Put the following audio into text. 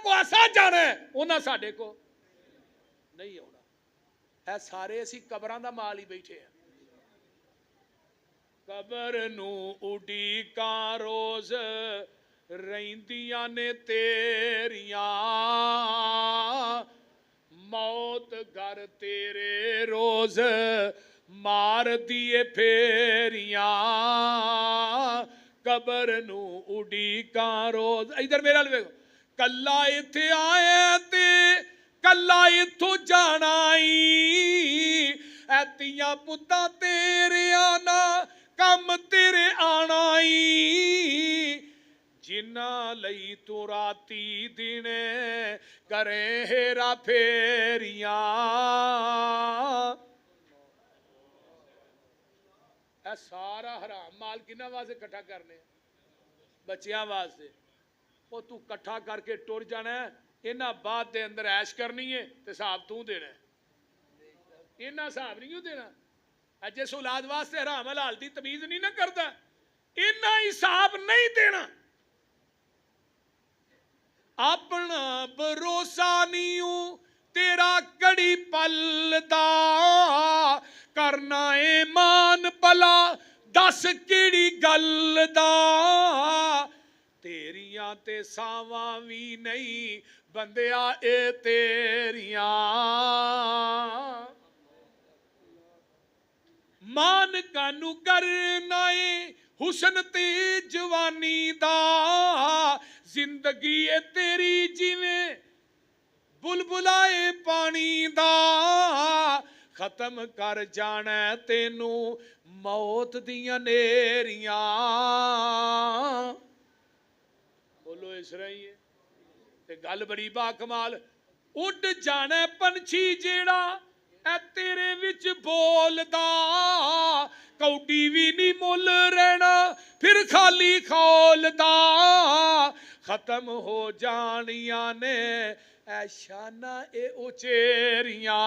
को असा जाना है उन्हें साडे को नहीं आना। सारे असी कबरां दा माल ही बैठे हैं। कबर नू उडीकां रोज रहिंदियां ने तेरियां, मौत घर तेरे रोज मार दिए फेरियां। कबर नू उडीकां रोज, इधर मेरे वाल वेखो, कल्ला इत्थे आया ते कल्ला इत्थों जाना ई, ऐतियां पुत्ता तेरे आना कम तेरे आना ई। जिन्ना लई तू राती दिने करे हेरा फेरियां। सारा हराम माल किन्हां वास्ते इकट्ठा करने? बच्चियां वास्ते। वो तू इकट्ठा करके टुर जाना है, इन्हां बाद दे अंदर ऐश करनी है ते हिसाब तू देना है, इन्हां हिसाब नहीं देना। जिस औलाद वास्ते हराम हलाल दी तमीज नहीं ना करता, इन्हां हिसाब नहीं देना। अपना भरोसा नहीं हूं तेरा कड़ी पल दा, करना ईमान भला दस किहड़ी गल दा। तेरियां ते सावां भी नहीं बंदिया ए तेरियां, मान कानू करना है हुसन ते जवानी दा। जिंदगी है तेरी जिवें बुलबुलाए पानी दा, खत्म कर जाना तेनू मौत दियां नेरियां। बोलो इस रही है ते गल बड़ी बाकमाल। उड जाना पंछी जेड़ा ऐ तेरे विच बोलदा, कौडी भी नहीं मुल रहना फिर खाली खोलदा। खत्म हो जानियां ने ऐ शाना ए उचेरियां।